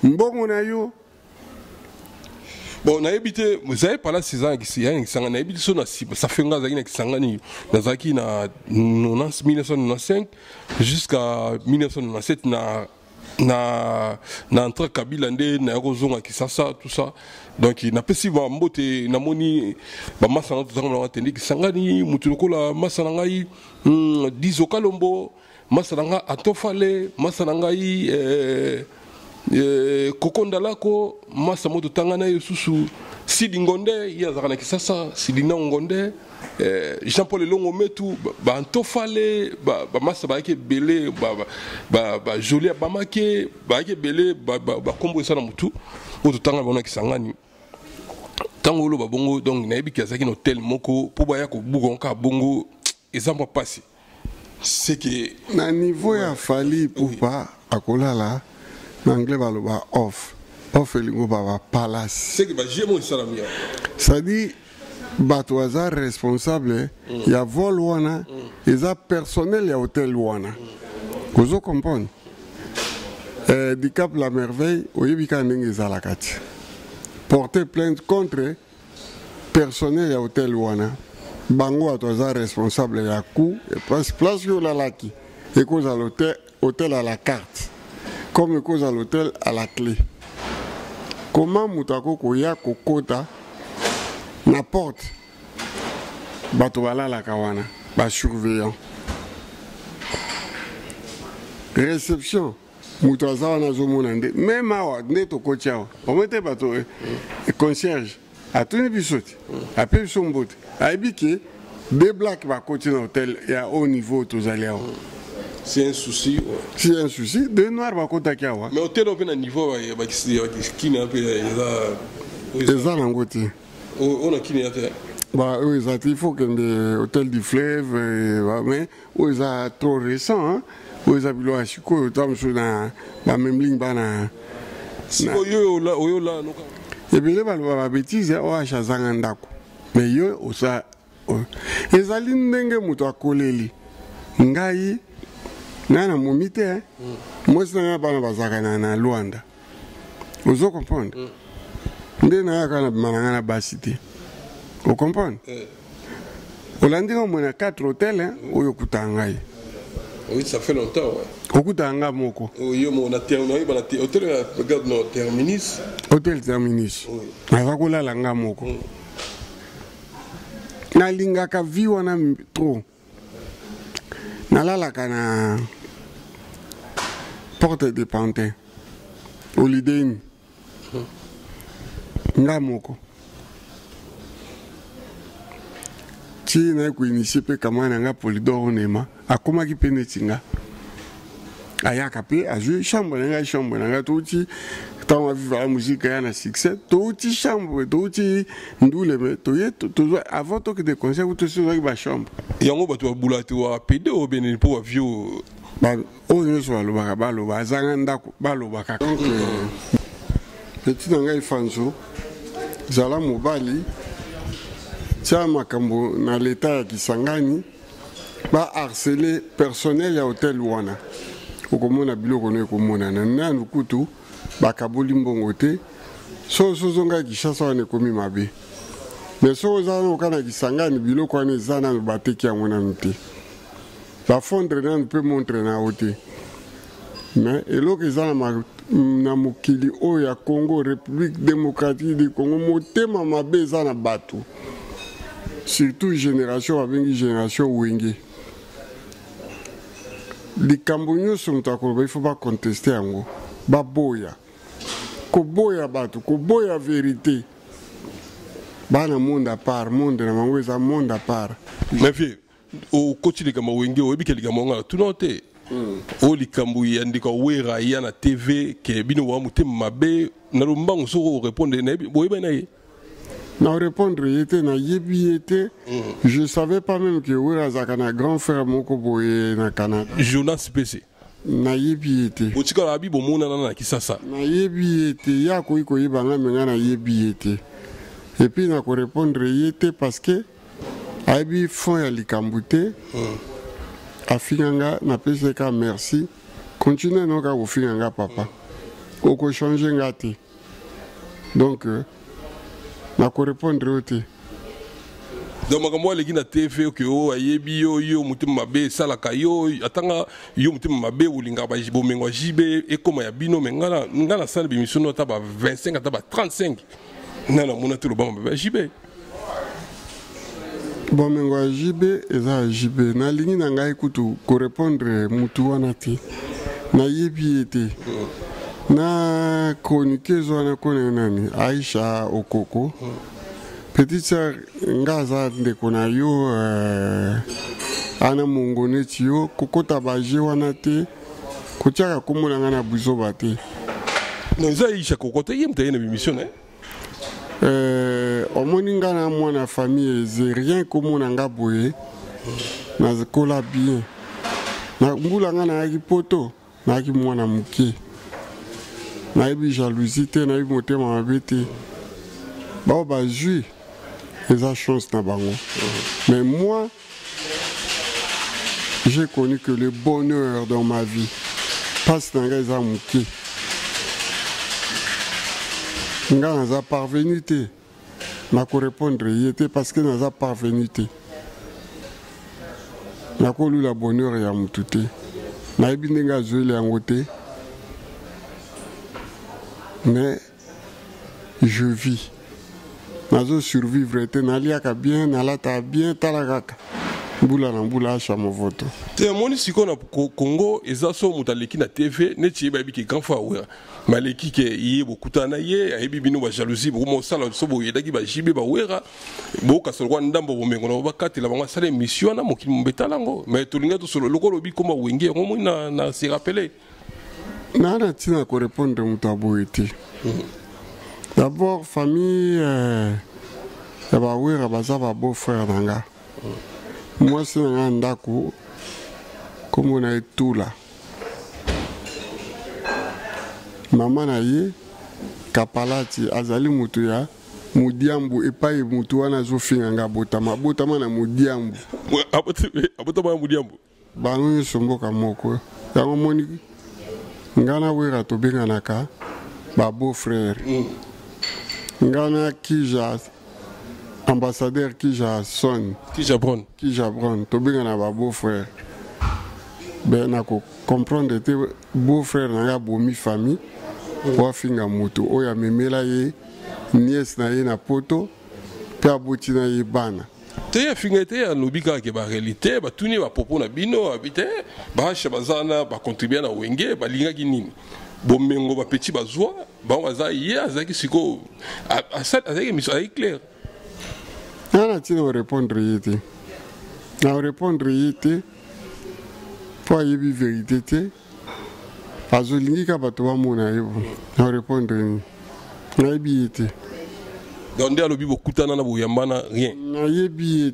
bon. Bon, on a habité, vous avez parlé de ces ans qui on a habité sur la cible. Ça fait un an qui s'engage dans Zaki na 1995 jusqu'à 1997 na entre Kabila ndé na Rozonga qui ça tout ça. Donc il n'a pas si mbote na moni ba masana tout ça on a entendu qui s'engage mutuloko la masana ngai 10 au Kalombo masana nga atofale masana ngai kokondalako masa moto tangana yususu Sidi Ngonde yazakana kisasa Sidi na Ngonde Jean-Paul Elongo metu ba antofale ba masa ba ke belé ba joli ba make ba ke belé ba kombo sana mutu moto tangana bona kisangani tango lo ba bongo donc na yebi kazaki no tel moko po ba ya ko bugonka bongo ezamba passé c'est que na niveau ya fali pour pas akolala. L'anglais va le voir off. Off et le va palace. C'est que j'ai mon salamia. Ça dit, Batouaza responsable, il y a vol wana, il y a personnel, il y a hôtel wana. Vous comprenez? Du Cap La Merveille, au Yébika Nengi Zalakati. Porter plainte contre personnel, il y a hôtel wana. Bango Batouaza responsable, il y a coup, et place sur la laki. Et cause à l'hôtel, hôtel à la carte. Comme cause à l'hôtel à la clé. Comment Moutako Koya Kokota n'apporte Batouala la Kawana, surveillant. réception moto aza wana azomona nde même awa nde tokoti awa omete bato concierge atuni biso te ape biso mbote ayebi ke de black bakoti na hôtel ya haut niveau tozali awa. C'est un souci. Ouais. C'est un souci. De noirs bakotaki awa. Mais hôtel on a niveau kini un peu eza nango te. On a kini ate. Bah oui, il faut que le hôtel du fleuve mais oui, ça trop récent hein. Oui, ça bilo a chiko tam sur na même ligne bana. Si oyo là no. Et bien les ba bêtise o a chazanga ndako. Mais yo o ça ezali ndenge muto akoleli. Ngai nana momite moi c'est bana bazaka na Luanda. Vous comprenez? Nde na kana mananga na basité. Vous comprenez? Hollande on a 4 hôtels hein, où yokutangai. Oui, ça fait longtemps ouais. Okutanga moko. Oui, on a terminé hôtel regarde no terminus. Hôtel terminus. Oui. Azakola langa moko. Na linga ka vi wana trop. Na lala kana porte de Pantin. Holiday. Nga moko. Ti na ko initier pe kamana nga Polydor onema akomaki pene tinga ayaka pe a jouer chambre nga touti tant à vivre la musique ya na succès touti chambre touti ndule me to avant que des concerts ou to sur ba chambre yango bato bulati wa PD o benen po avio ba o nyo so lo ba zanga ndako ba lo ba ka donc petit nga ifanzo zala mobali tia makambo na l'état ya Kisangani ba harceler personnel ya hôtel wana okomona biloko no ekomona na nanu kutu bakaboli mbongo te so zonga Kishasa wana ekomi mabe mais so ozana okana Kisangani biloko wana eza nanu bateki yango nanu te bafondre nanu mpe montre na ote mais eloko eza na mokili oyo ya Congo République démocratique du Congo motema mabe eza na bato surtout génération avec génération wenge likambo nyonso moto akoloba il faut pas contester yango baboya koboya bato koboya vérité bana monde à part monde na mango eza monde à part mais vieux au koti likambo wenge oyebi likambo ngala tunote o likambo ya ndika wera ya na TV ke bino wa mutema mabe na lombango soko répondre na boyeba na ye na répondre était na yebi était je savais pas même que wera zakana grand frère moko boye na Canada Jonas PC na yebi était otika la bibo mona na Kisasa na yebi était ya ko yeba nga menga na yebi était et puis na ko répondre était parce que aibi fond ya likambute afinganga na pese ka merci continue no ka ofinganga papa oko changer ngati donc na ko répondre ote donc makambo aleki na TV que o ayebi yo mutima mabe salaka yo atanga yo mutima mabe ulinga ba bomengo jibe e koma ya bino mengala ngala sala bimishono ta ba 25 ta ba 35 nana mona to lo ba mabe jibe bomengo jibe eza jibe na lingi na ngai kutu ko répondre mutu wana te na yebi ete na chroniqueuse wana kone nani Aisha Okoko petite sœur ngaza ndeko na yo ana mongoneti yo kokota baje wana te kotiaka komona nga na buzo bate no eza Aisha kokota ye mtaye na bimission omoni nga na mwana famille eze rien komona nga boye na kola bien na mbula nga na yaki poto na yaki mwana muke na yebi jalousie te na yebi motema mabe te bao bazwi eza chance na bango mais moi j'ai connu que le bonheur dans ma vie passe na nga eza muke nga naza parvenu te na ko répondre ye te parce que naza parvenu te na kolula bonheur ya mutu te nayebi ndenge azweli yango te mais je vis nazo survivre te naliaka bien nalata bien tala kaka mbula na mbula acha movoto te moni siko na Congo eza so mutaleki na TV neti ba biki grand fois wera maleki ke yé bokutana ye ayebi bino ba jalousie bo mo sala so bo yedaki ba jibe ba wera bo kasolo kwa ndambo bo mengo na ba katela ba sala émission na mokili mbetala ngo mais tolinga to solo lokolo bi koma wenge ngo na se rappeler nana tina ko répondre muto aboiti d'abord famille ya ba wera baza ba beau frère nanga moi c'est un ndako comme on a tout là maman na ye kapalati azali mutu ya mudiambu epai mutu wana zo finga botama na mudiambu abotama mudiambu bango somboka moko yango moni ngana wera to benga naka ba beau frère ngana kija ambassadeur Kija Son Kija Bron to benga na ba beau frère ben na ko comprendre te beau frère na bomi famille pour finga moto oya memela ye nièce na ye na poto pe aboti na ye bana te ya finga te ya lobika ke ba réalité ba tuni ba popo na bino habite ba shabazana ba contribuer na wenge ba linga kinini bomengo ba petit bazwa ba waza ye azaki siko azaki miso ay clair. Nana tina répondre yete. Na répondre yete. Pour yebi vérité te. Azolingi ka bato ba mona yebo. Na répondre ni. Na yebi yete. Donc ndia lobi bokutana na boyambana rien. Na yebi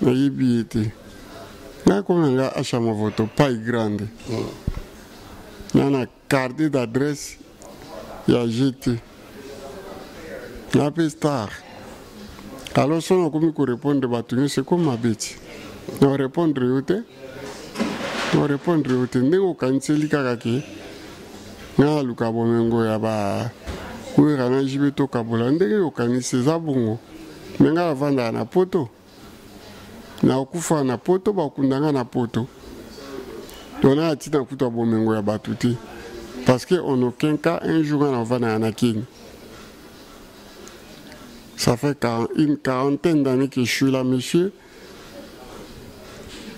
yete. Na ko nga acha mo voto pas grande. Nana carte d'adresse ya GT. Na pe star. Alors, si on a comme répondre, c'est comme ma bête. On répondre, on répondre, on cancel kakaki. Na luka bomengo ya ba. Ou rana jibe to kabola ndenge o kanise za bongo. Menga vanda na poto. Na okufa na poto ba kundanga na poto. Dona atina kuta bomengo ya batuti. Parce que en aucun cas un jour on va na anakin. Ça fait une quarantaine d'années que je suis là, monsieur.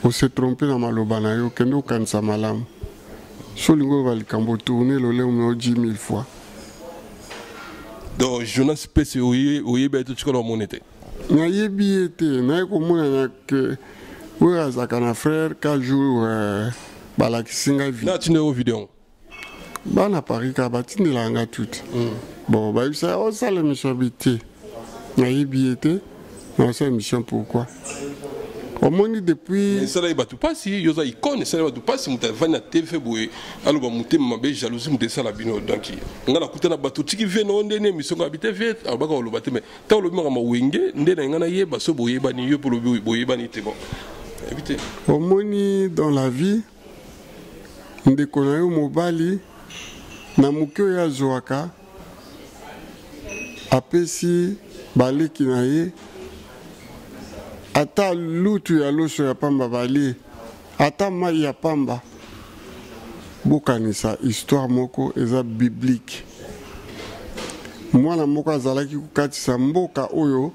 On s'est trompé dans ma lobanayo, kendo kansa malam. Solingo va le cambo tourner, le lait on 10 000 fois. Donc, Jonas Spesse, oui, ben tout ce qu'on a monté. Na yebi ete, na komona na que oui azakana frère 4 jours bala kisinga vi. Na tine au vidéo. Ba na Paris ka batinde la nga tout. Bon, ba ça on ça le mission habité. Na yebi ete, na ça mission pourquoi? Au moins depuis ça là il va tout passer, yoza icône, ça là va tout passer, muta vana TV boy, alo ba muté mabe jalousie muté ça la bino donc ngala kutana bato tiki ve no ndene mission ko habité ve abaka lo baté mais ta lo mi ma wenge ndena ngana ye baso boye bani yo pour le boye bani te bon. Éviter. Au moins dans la vie ndeko na yo mobali na mukyo ya zoaka apesi baleki na ye ata lutu ya loso ya pamba bali ata mai ya pamba bokanisa histoire moko eza biblique mwana moko azalaki kokatisa mboka oyo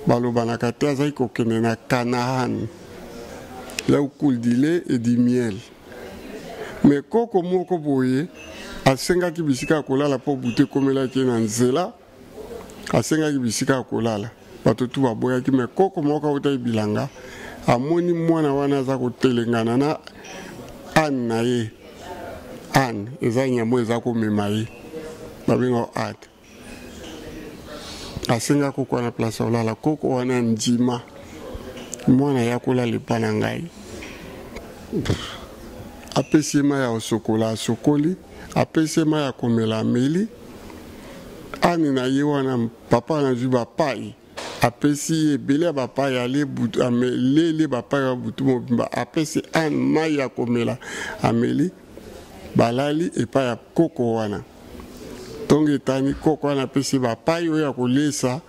balobanaka te azalaki kokende na Canaan là où coule du lait et du miel mais koko moko boye asengaki bisika kolala po bute komelaki na nzela asengaki bisika kolala bato tu baboyaki me koko moko uta bilanga amoni mwana wana za kotelengana na an na ye an eza nyamo eza komema ye babenga ad asenga koko na place olala koko wana ndima mwana ya kolala epa na ngai apesi ma ya osokola asokoli apesi ma ya komela ameli ani na ye wana papa na zwi bapai apesi ebele ya bapai ale butu amelele bapai ya butu mobimba apesi an mai ya komela ameli balali epai ya koko wana ntongo etani koko wana apesi bapai oyo ya kolesa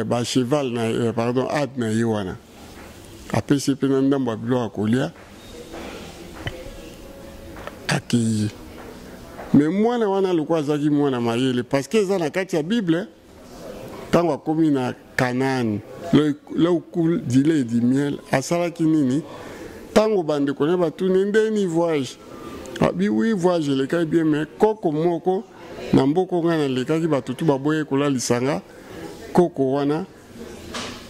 bacheval na pardon ad na ye wana apesi mpe na ndambo ya biloko ya kolia akei me mwana wana alikuwa azalaki mwana mayele parce que eza na kati ya bible Tango akomi na Canaan, là où coule du lait et du miel, asalaki nini? Tango bande kone batuni ndeni voyage. Abi oui voyage le kai bien mais koko moko na mboko ngana le kai batutu baboye kola lisanga koko wana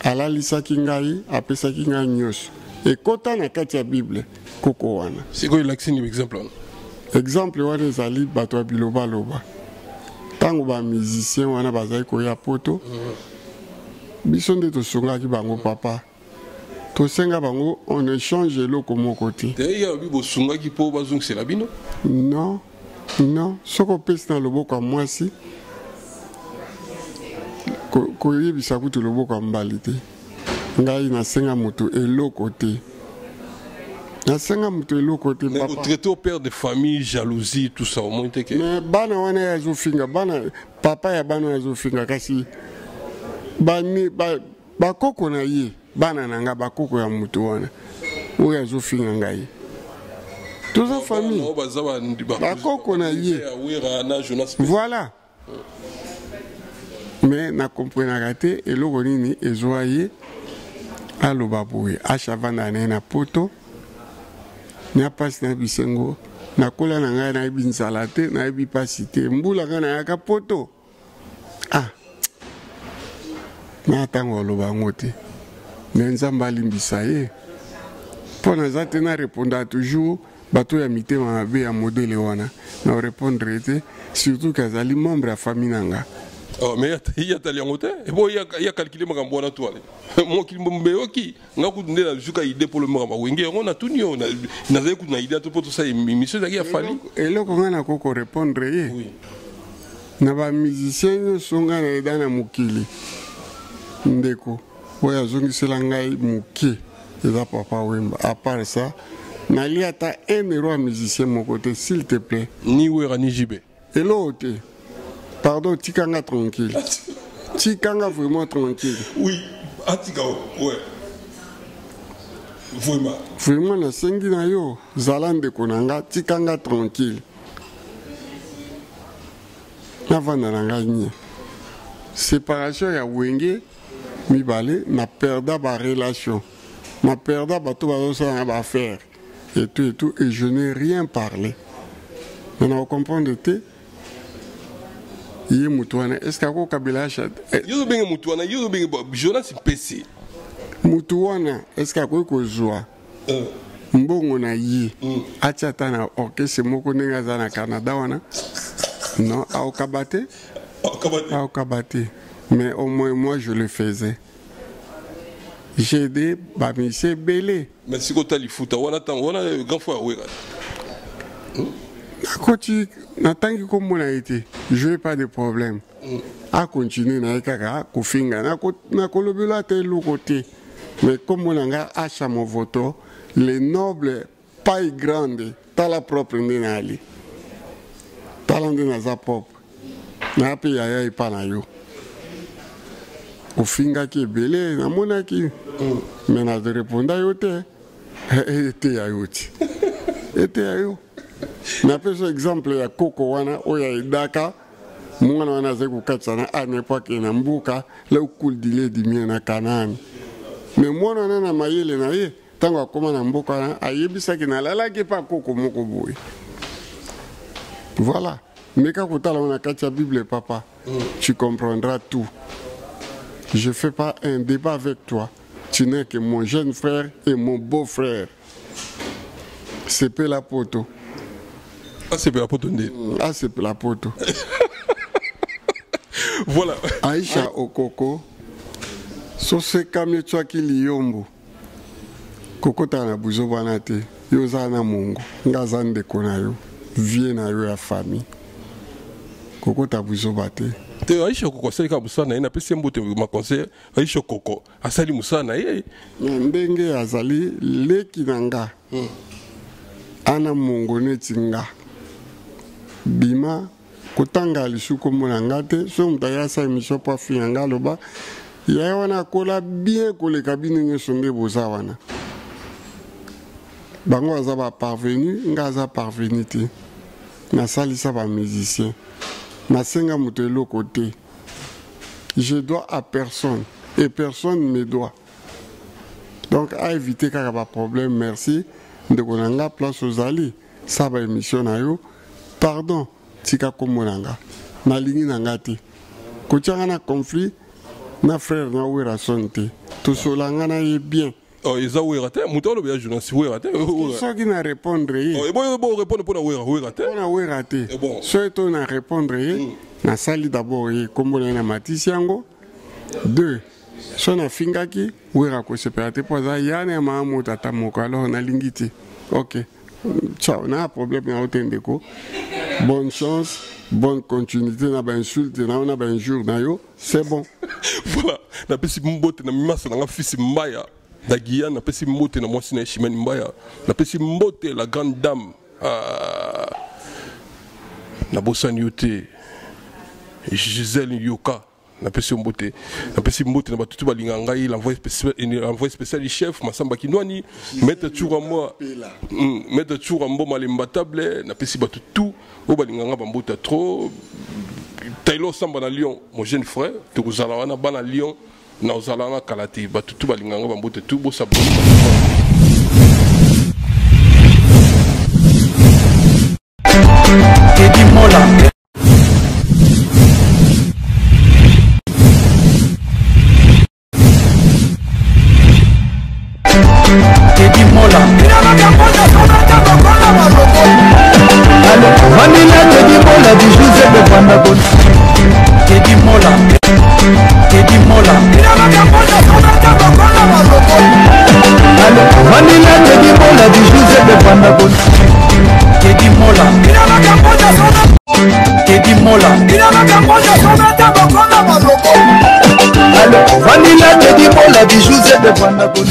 ala lisaki ngai apesaki ngai nyos. Et kota na kati ya Bible koko wana. C'est quoi l'accent exemple? Exemple wana ezali bato ya biloba loba. Tango ba musicien wana bazali koya poto. Biso nde tosungaki bango papa. Tosenga bango on échange eloko moko te. D'ailleurs bi bosungaki po bazung c'est la bino? Non. Non, soko pesi na loboko ya mwasi koyebisa kutu loboko ya mbali te. Ngai nasenga moto eloko te. Nasenga moto eloko te papa. Mais traité au père de famille, jalousie, tout ça au moins te que. Mais bana wana yazo finga bana papa ya bana yazo finga kasi bani ba koko na ye bana nanga ba koko ya moto wana. O yazo finga ngai. Toute la famille. Voilà. Mais na comprenaka te eloko nini ezwa ye aloba boye achavanda na poto na pasi na bisengo na kola na ngai na yebi nzala te na yebi pasi te mbula ngai na yaka poto na ntango aloba ngo te me nzambe alimbisa ye mpo naza te na répondre toujours bato ya mitema mabe ya modele wana na répondre te surtout kazali membre ya famille nanga. Oh mais il y a tali ngote et bon il y a calculé makambo wana to ale mo kilimbe oki ngaku ndé na juka idée pour le makambo wenge on a tout nio na zai ku na idée to poto sa émission zaki ya fali eloko ngana koko répondre ye. Oui. Na ba musicien songa na edana mukili ndeko oya zongisela ngai muki eza papa Wemba à part ça Nali ata un héros musicien mon côté, s'il te plaît. Ni Wera ni Jibé. Et l'autre, pardon, Tikanga tranquille. Tikanga vraiment tranquille. Oui, Atika, ouais. Vraiment. Vraiment, na sengi na yo, Zalande konanga, Tikanga tranquille. Navanda nanga nye. Séparation ya wenge, mibale, na perda ba relation. Na perda ba tout ba ba faire. Et tout, et je n'ai rien parlé. Maintenant, vous comprenez, il y a Moutouana. Est-ce qu'il y a Kabila Chad? Il y a Moutouana, il y a Jonas PC. Moutouana, est-ce qu'il y a Kozwa? Mbongo na yi. Achatana, ok, c'est moko nengaza na Canada, wana. Non, à Okabate? À Okabate. Mais au moins, moi, je le faisais. J'ai des bamisé belé. Mais si tu as les foot, on a grand fois. Je n'ai pas de problème. À continuer, mais comme on a acheté mon voto, les nobles, pas grandes, t'as la propre nénali. T'as la propre. N'a pas yaya et pas na yo. Au finga qui est belé, na mona qui. Mais na de répondre à yote. Était à yote. Était à yo. Na pesa exemple ya koko wana oya idaka. Mwana wana zeku katsana ane pa ke na mbuka la ukul dile di mie na Canaan. Mais mwana wana na mayele na ye tango akoma na mbuka na ayebisa ki na lala ki pa koko moko boy. Voilà. Mais quand tu as la Bible, papa, tu comprendras tout. Je ne fais pas un débat avec toi. Tu n'es que mon jeune frère et mon beau-frère. C'est la poto. Ah, c'est la poto. Ah, c'est la poto. Voilà. Aïcha Okoko. So se kame toi qui liyombo. Koko tana buzo banate. Yo zana mungu. Ngazande kona yo. Vie na yo ya famille. Koko tabuzo bate. Te Aisha Koko sali ka musana ina pesi mbote ma conseil Aisha Koko asali musana ye. Ndenge azali leki nanga. Ana mongone tinga. Bima kotanga lisuko mona ngate so mtaya sa emission pa fianga loba. Ya wana kola bien kole kabine ngesonde boza wana. Bango azaba parvenu, ngaza parvenu te. Na salisa ba musicien. Nasenga muto eloko te. je dois à personne et personne me doit. Donc à éviter qu'il y ait un problème, merci. De konanga place aux alliés, ça va émission na yo. Pardon, tika komonanga. Na lingi nangati. Kochanga na conflit, na frère na ouera sonte. Tout solanga na y bien. Oh, ils ont ouera te, mouton le bien journaliste ouera te. Ceux qui n'a répondre. Oh, et bon répondre pour na ouera te. Pour na ouera te. Ceux qui n'a répondre, na sali d'abord comme on a matisiango. 2. So na fingaki ouera ko séparate pour ça yana mamu tata moko alors na lingiti. OK. Ciao, na problème na otendeko. Bonne chance, bonne continuité na ba insulte na ba injure na yo, c'est bon. Voilà, na pesi mbote na mimasa na fils mbaya. Na Guyane na pesi mbote na mwasi na Chimène mbaya. Na pesi mbote la grande dame na bosani yote. Gisèle Yoka. Na pesi mbote na batutu balinga ngai l'envoyé spécial du chef Masamba Kinwani mettre toujours en bon malemba table na pesi batutu o balinga nga bambota trop Taylor Samba na Lyon mon jeune frère te kozala wana bana Lyon na ozala na Kalate batutu balinga nga bambota tout bo sabon Teddy Mola Teddy Mola Vanilla Teddy Mola du José de Vandagon Teddy Mola Teddy Mola Vanilla Teddy Mola du José de Vandagon Teddy Mola Teddy Mola Vanilla Teddy Mola du José de Vandagon